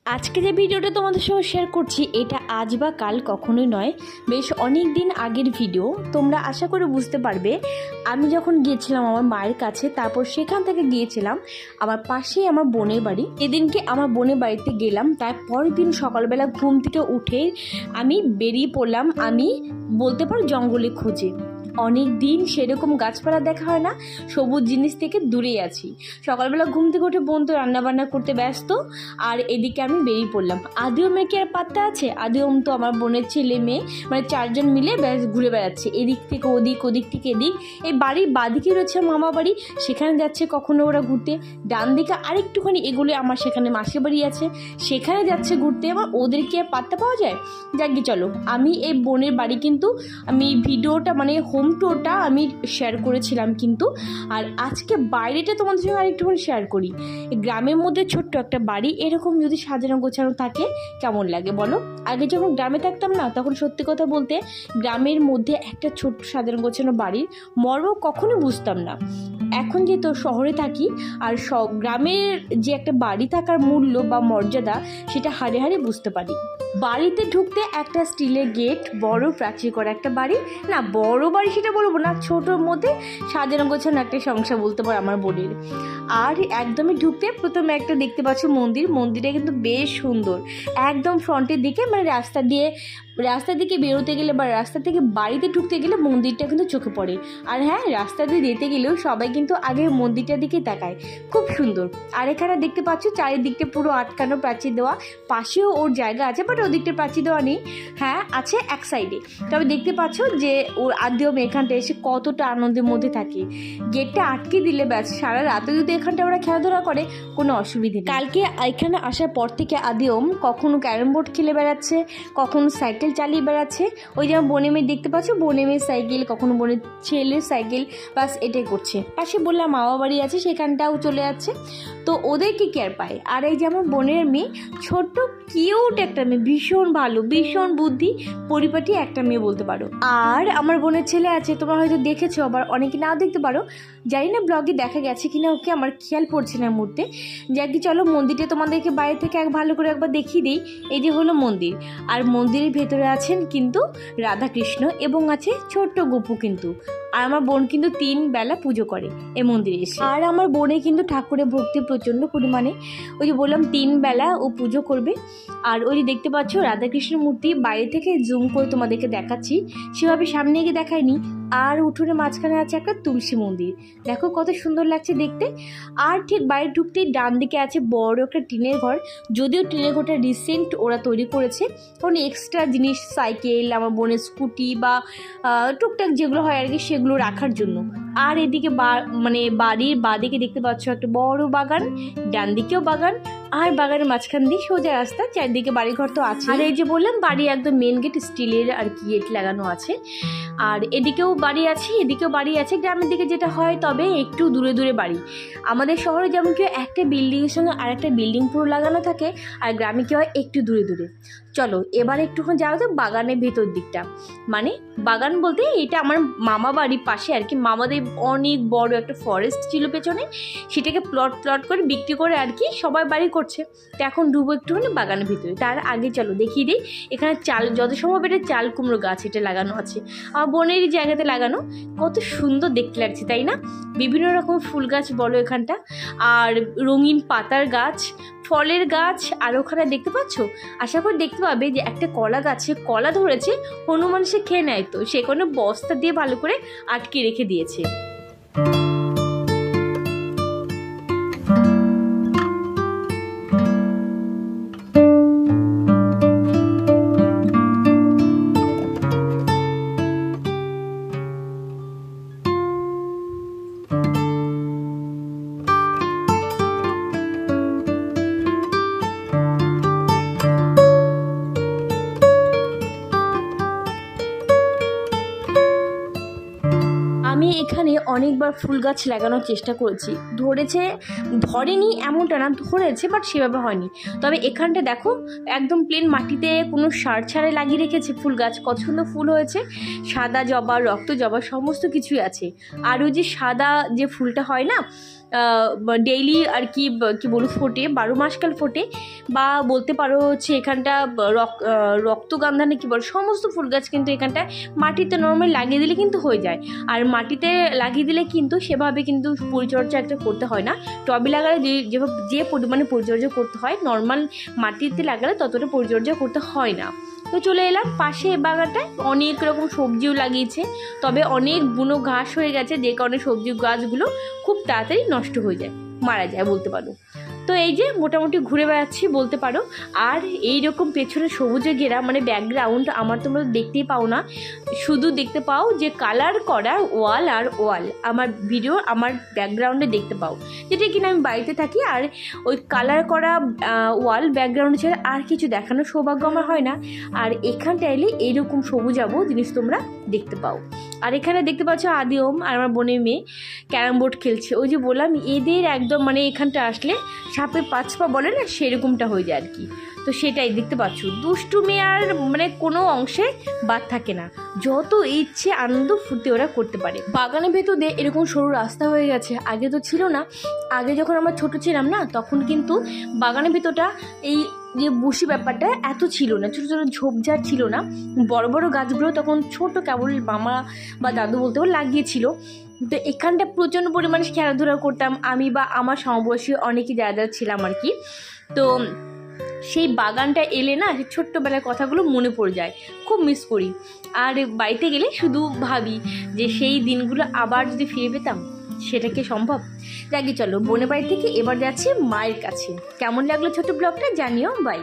আজকে যে ভিডিওটা তোমাদের সঙ্গে শেয়ার করছি এটা আজ বা কাল কখনোই নয়, বেশ অনেক দিন আগের ভিডিও। তোমরা আশা করে বুঝতে পারবে আমি যখন গিয়েছিলাম আমার মায়ের কাছে, তারপর সেখান থেকে গিয়েছিলাম আমার পাশেই আমার বোনের বাড়ি। এদিনকে আমার বোনের বাড়িতে গেলাম, তার পরের দিন সকালবেলা ঘুম থেকে উঠে আমি বেরিয়ে পড়লাম, আমি বলতে পারো জঙ্গলে খোঁজে। অনেক দিন সেরকম গাছপালা দেখা হয় না, সবুজ জিনিস থেকে দূরেই আছি। সকালবেলা ঘুম থেকে উঠে বোন তো রান্নাবান্না করতে ব্যস্ত, আর এদিকে আমি বেরিয়ে পড়লাম। আদিওমের কি আর পাত্তা আছে? আদিওম তো আমার বোনের ছেলে মেয়ে, মানে চারজন মিলে ব্যাস ঘুরে বেড়াচ্ছে এদিক থেকে ওদিক, ওদিক থেকে এদিক। এই বাড়ির বাদিকে রয়েছে মামা বাড়ি, সেখানে যাচ্ছে কখনো ওরা ঘুরতে। ডান দিকে আরেকটুখানি এগুলো আমার সেখানে মাসির বাড়ি আছে, সেখানে যাচ্ছে ঘুরতে। আবার ওদেরকে আর পাত্তা পাওয়া যায়? যাকে চলো, আমি এই বোনের বাড়ি কিন্তু আমি ভিডিওটা মানে হোম টুরটা আমি শেয়ার করেছিলাম কিন্তু, আর আজকে বাইরেটা তোমাদের সঙ্গে আরেকটুখানি শেয়ার করি। গ্রামের মধ্যে ছোট্ট একটা বাড়ি এরকম যদি সাজানো গোছানো থাকে কেমন লাগে বলো? আগে যখন গ্রামে থাকতাম না, তখন সত্যি কথা বলতে গ্রামের মধ্যে একটা ছোট্ট সাজানো গোছানো বাড়ির মর্ম কখনো বুঝতাম না। এখন যেহেতু শহরে থাকি, আর সব গ্রামের যে একটা বাড়ি থাকার মূল্য বা মর্যাদা সেটা হাড়ে হাড়ে বুঝতে পারি। বাড়িতে ঢুকতে একটা স্টিলের গেট, বড় প্রাচীর করা একটা বাড়ি, না বড় বাড়ি সেটা বলবো না, ছোটোর মধ্যে সাজানো গোছানো একটা সংসার বলতে পারো আমার বোনের। আর একদমই ঢুকতে প্রথমে একটা দেখতে পাচ্ছ মন্দির, মন্দিরটা কিন্তু বেশ সুন্দর। একদম ফ্রন্টের দিকে মানে রাস্তা দিকে বেরোতে গেলে বা রাস্তা থেকে বাড়িতে ঢুকতে গেলে মন্দিরটা কিন্তু চোখে পড়ে। আর হ্যাঁ, রাস্তা দিয়ে যেতে গেলেও সবাই কিন্তু আগে মন্দিরটার দিকে তাকায়, খুব সুন্দর। আর এখানে দেখতে পাচ্ছ চারিদিকটা পুরো আটকানো, প্রাচীর দেওয়া। পাশেও ওর জায়গা আছে, বাট ওদিকটা প্রাচীর দেওয়া নেই, হ্যাঁ আছে এক সাইডে। তবে দেখতে পাচ্ছ যে ওর আদিওম এখানটা এসে কতটা আনন্দের মধ্যে থাকে। গেটটা আটকে দিলে ব্যাস সারা রাতে যদি এখানটা ওরা খেলাধুলা করে কোনো অসুবিধে নেই। কালকে এখানে আসার পর থেকে আদিওম কখনো ক্যারম বোর্ড খেলে বেড়াচ্ছে, কখনো সাইকেল চালিয়ে বেড়াচ্ছে। ওই যেমন বোনে মেয়ে দেখতে পাচ্ছ, বোনে মেয়ের সাইকেল, কখনো বোনের ছেলের সাইকেল, বাস এটাই করছে। পাশে বললাম মামা বাড়ি আছে, সেখানটাও চলে যাচ্ছে, তো ওদেরকে কেয়ার পায়। আর এই যেমন বোনের মেয়ে ছোট্ট কিউট একটা মেয়ে, ভীষণ ভালো, ভীষণ বুদ্ধি, পরিপাটি একটা মেয়ে বলতে পারো। আর আমার বোনের ছেলে আছে, তোমরা হয়তো দেখেছো, আবার অনেকে নাও দেখতে পারো, জানি না ব্লগে দেখা গেছে কিনা, ওকে আমার খেয়াল পড়ছে না মুহূর্তে। যাকে চলো মন্দিরটা তোমাদেরকে বাইরে থেকে ভালো করে একবার দেখিয়ে দিই। এই যে হলো মন্দির, আর মন্দিরের ভেতরে আছেন কিন্তু রাধাকৃষ্ণ এবং আছে ছোট্ট গোপু কিন্তু। আর আমার বোন কিন্তু 3 বেলা পুজো করে এই মন্দিরে এসে। আর আমার বোনে কিন্তু ঠাকুরের ভক্তি প্রচণ্ড পরিমাণে, ওই যে বললাম 3 বেলা ও পুজো করবে। আর ওই যে দেখতে পাচ্ছ রাধাকৃষ্ণ মূর্তি, বাইরে থেকে জুম করে তোমাদেরকে দেখাচ্ছি, সেভাবে সামনে গিয়ে দেখায়নি। আর উঠোনে মাঝখানে আছে একটা তুলসী মন্দির, দেখো কত সুন্দর লাগছে দেখতে। আর ঠিক বাইরে ঢুকতেই ডান দিকে আছে বড় একটা টিনের ঘর, যদিও টিনের ঘরটা রিসেন্ট ওরা তৈরি করেছে, কারণ এক্সট্রা জিনিস সাইকেল, আমার বোনের স্কুটি বা টুকটাক যেগুলো হয় আর কি সেগুলো রাখার জন্য। আর এদিকে মানে বাড়ির বাদিকে দেখতে পাচ্ছ একটা বড় বাগান, ডান দিকেও বাগান, আর বাগানের মাঝখান দিয়ে সোজা রাস্তা, চারদিকে বাড়িঘর তো আছে। আর এই যে বললাম বাড়ি একদম মেন গেট স্টিলের আর কি গেট লাগানো আছে। আর এদিকেও বাড়ি আছে, এদিকেও বাড়ি আছে, গ্রামের দিকে যেটা হয়, তবে একটু দূরে দূরে বাড়ি। আমাদের শহরে যেমন কি একটা বিল্ডিংয়ের সঙ্গে আর একটা বিল্ডিং পুরো লাগানো থাকে, আর গ্রামে কি হয় একটু দূরে দূরে। চলো এবার একটুখানি যাও তো বাগানের ভেতর দিকটা, মানে বাগান বলতে এটা আমার মামা বাড়ির পাশে আর কি। মামাদের অনেক বড় একটা ফরেস্ট ছিল পেছনে, সেটাকে প্লট করে বিক্রি করে আর কি সবাই বাড়ি করছে। তো এখন ডুবো একটুখানি বাগানের ভিতরে। তার আগে চলো দেখিয়ে দিই, এখানে চাল যত সম্ভব এটা চাল কুমড়ো গাছ এটা লাগানো আছে, আমার বোনেরই জায়গাতে লাগানো। কত সুন্দর দেখতে লাগছে তাই না? বিভিন্ন রকম ফুল গাছ বলো এখানটা, আর রঙিন পাতার গাছ, ফলের গাছ। আর ওখানে দেখতে পাচ্ছ, আশা করি দেখতে পাবে যে একটা কলা গাছে কলা ধরেছে, হনুমান সে খেয়ে নেয়, তো সে কোনো বস্তা দিয়ে ভালো করে আটকে রেখে দিয়েছে। আমি এখানে অনেকবার ফুল গাছ লাগানোর চেষ্টা করেছি, ধরেনি এমনটা না, ধরেছে বাট সেভাবে হয়নি। তবে এখানটা দেখো একদম প্লেন মাটিতে কোনো সার ছাড়াই লাগিয়ে রেখেছে ফুল গাছ, কত সুন্দর ফুল হয়েছে, সাদা জবা, রক্ত জবা, সমস্ত কিছুই আছে। আর ওই যে সাদা যে ফুলটা হয় না, ডেইলি আর কি কি বলবো ফোটে, 12 মাসকাল ফোটে, বা বলতে পারো হচ্ছে এখানটা রক্তগন্ধা না কি বল, সমস্ত ফুল গাছ কিন্তু এখানটায় মাটিতে নর্মাল লাগিয়ে দিলে কিন্তু হয়ে যায়। আর মাটিতে লাগিয়ে দিলে কিন্তু সেভাবে কিন্তু পরিচর্যা একটা করতে হয় না। টবে লাগালে যে পরিমাণে পরিচর্যা করতে হয়, নর্মাল মাটিতে লাগালে ততটা পরিচর্যা করতে হয় না। তো চলে এলাম পাশে বাগানটায়, অনেক রকম সবজিও লাগিয়েছে, তবে অনেক বুনো ঘাস হয়ে গেছে, যে কারণে সবজি গাছগুলো খুব তাড়াতাড়ি নষ্ট হয়ে যায়, মারা যায় বলতে পারো। তো এই যে মোটামুটি ঘুরে বেড়াচ্ছি বলতে পারো। আর এই রকম পেছনে সবুজে ঘেরা মানে ব্যাকগ্রাউন্ড আমার তোমরা দেখতেই পাও না, শুধু দেখতে পাও যে কালার করা ওয়াল আর ওয়াল, আমার ভিডিও আমার ব্যাকগ্রাউন্ডে দেখতে পাও, যেটা কিনা আমি বাড়িতে থাকি। আর ওই কালার করা ওয়াল ব্যাকগ্রাউন্ডে ছাড়া আর কিছু দেখানোর সৌভাগ্য আমার হয় না। আর এখানটা এলে এইরকম সবুজাবো জিনিস তোমরা দেখতে পাও। আর এখানে দেখতে পাচ্ছ আদিওম আর আমার বোনের মেয়ে ক্যারাম বোর্ড খেলছে। ওই যে বললাম এদের একদম মানে এখানটা আসলে সাপে 5 পা বলে না, সেরকমটা হয়ে যায় আর কি। তো সেটাই দেখতে পাচ্ছ, দুষ্টুমি আর মানে কোনো অংশে বাদ থাকে না, যত ইচ্ছে আনন্দ ফুর্তি ওরা করতে পারে। বাগানের ভেতর দিয়ে এরকম সরু রাস্তা হয়ে গেছে, আগে তো ছিল না। আগে যখন আমরা ছোট ছিলাম না, তখন কিন্তু বাগানের ভেতরটা এই যে বসি ব্যাপারটা এত ছিল না, ছোটো ছোটো ঝোপঝাড় ছিল না, বড় বড় গাছগুলো তখন ছোট, কেবল মামা বা দাদু বলতে পারো লাগিয়েছিল। তো এখানটা প্রচণ্ড পরিমাণে খেলাধুলা করতাম আমি বা আমার সমবয়সী অনেকেই যারা যারা ছিলাম আর কি। তো সেই বাগানটা এলে না, সেই ছোট্টবেলার কথাগুলো মনে পড়ে যায়, খুব মিস করি। আর বাড়িতে গেলে শুধু ভাবি যে সেই দিনগুলো আবার যদি ফিরে পেতাম, সেটা কি সম্ভব? যাকে চলো বোনের বাড়ি থেকে এবার যাচ্ছি মায়ের কাছে। কেমন লাগলো ছোট ব্লগটা জানিও, বাই।